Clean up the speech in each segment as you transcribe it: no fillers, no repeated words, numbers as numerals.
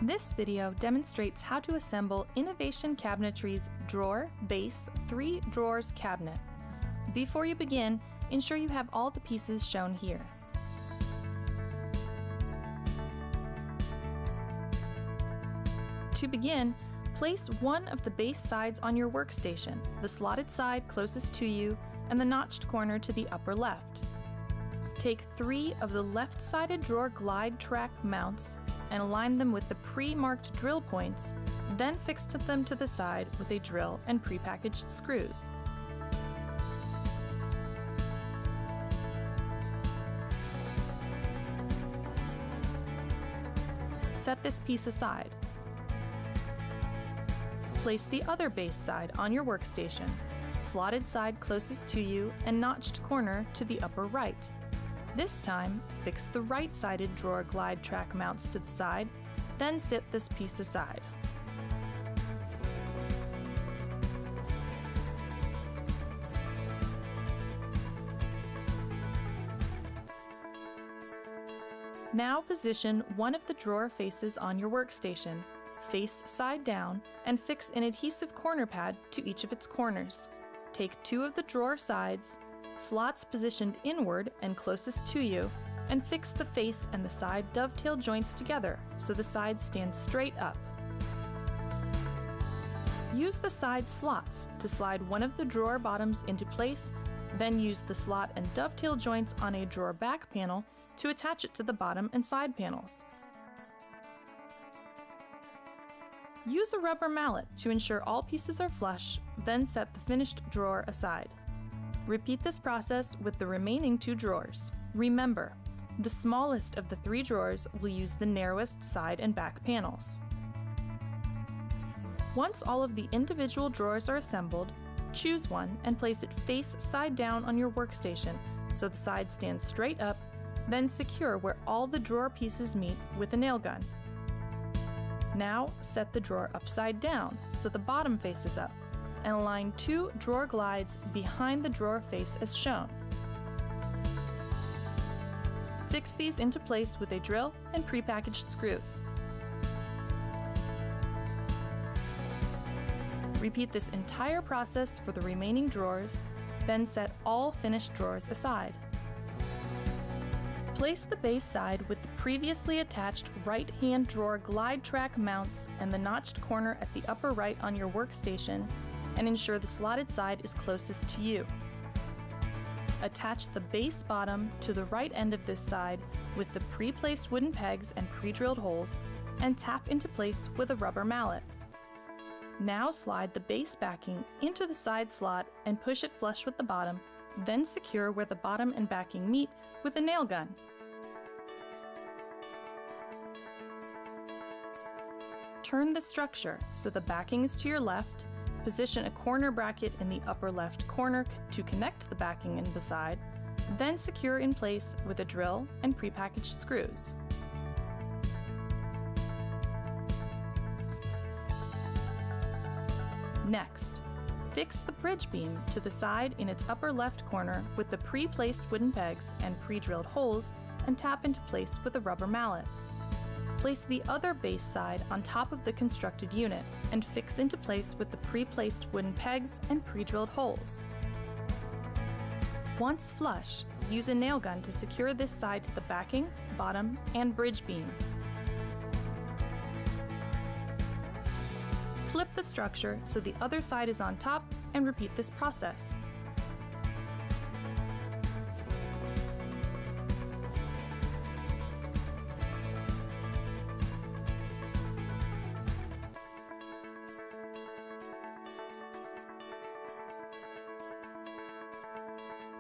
This video demonstrates how to assemble Innovation Cabinetry's Drawer Base 3 Drawers cabinet. Before you begin, ensure you have all the pieces shown here. To begin, place one of the base sides on your workstation, the slotted side closest to you and the notched corner to the upper left. Take 3 of the left-sided drawer glide track mounts and align them with the pre-marked drill points, then fix them to the side with a drill and prepackaged screws. Set this piece aside. Place the other base side on your workstation, slotted side closest to you and notched corner to the upper right. This time, fix the right-sided drawer glide track mounts to the side, then set this piece aside. Now position one of the drawer faces on your workstation, face side down, and fix an adhesive corner pad to each of its corners. Take 2 of the drawer sides, slots positioned inward and closest to you, and fix the face and the side dovetail joints together so the sides stand straight up. Use the side slots to slide one of the drawer bottoms into place, then use the slot and dovetail joints on a drawer back panel to attach it to the bottom and side panels. Use a rubber mallet to ensure all pieces are flush, then set the finished drawer aside. Repeat this process with the remaining 2 drawers. Remember, the smallest of the 3 drawers will use the narrowest side and back panels. Once all of the individual drawers are assembled, choose one and place it face side down on your workstation so the side stands straight up, then secure where all the drawer pieces meet with a nail gun. Now set the drawer upside down so the bottom faces up, and align 2 drawer glides behind the drawer face as shown. Fix these into place with a drill and prepackaged screws. Repeat this entire process for the remaining drawers, then set all finished drawers aside. Place the base side with the previously attached right-hand drawer glide track mounts and the notched corner at the upper right on your workstation, and ensure the slotted side is closest to you. Attach the base bottom to the right end of this side with the pre-placed wooden pegs and pre-drilled holes, and tap into place with a rubber mallet. Now slide the base backing into the side slot and push it flush with the bottom, then secure where the bottom and backing meet with a nail gun. Turn the structure so the backing is to your left. Position a corner bracket in the upper left corner to connect the backing and the side, then secure in place with a drill and prepackaged screws. Next, fix the bridge beam to the side in its upper left corner with the pre-placed wooden pegs and pre-drilled holes, and tap into place with a rubber mallet. Place the other base side on top of the constructed unit and fix into place with the pre-placed wooden pegs and pre-drilled holes. Once flush, use a nail gun to secure this side to the backing, bottom, and bridge beam. Flip the structure so the other side is on top and repeat this process.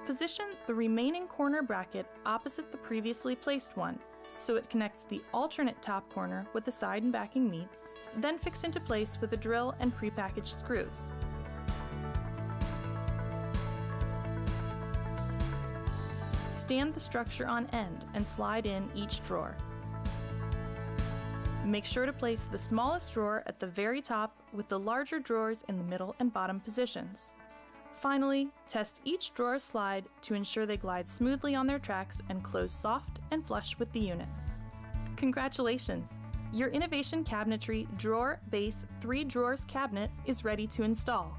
Position the remaining corner bracket opposite the previously placed one, so it connects the alternate top corner with the side and backing meet, then fix into place with a drill and prepackaged screws. Stand the structure on end and slide in each drawer. Make sure to place the smallest drawer at the very top with the larger drawers in the middle and bottom positions. Finally, test each drawer slide to ensure they glide smoothly on their tracks and close soft and flush with the unit. Congratulations! Your Innovation Cabinetry Drawer Base 3 Drawers cabinet is ready to install.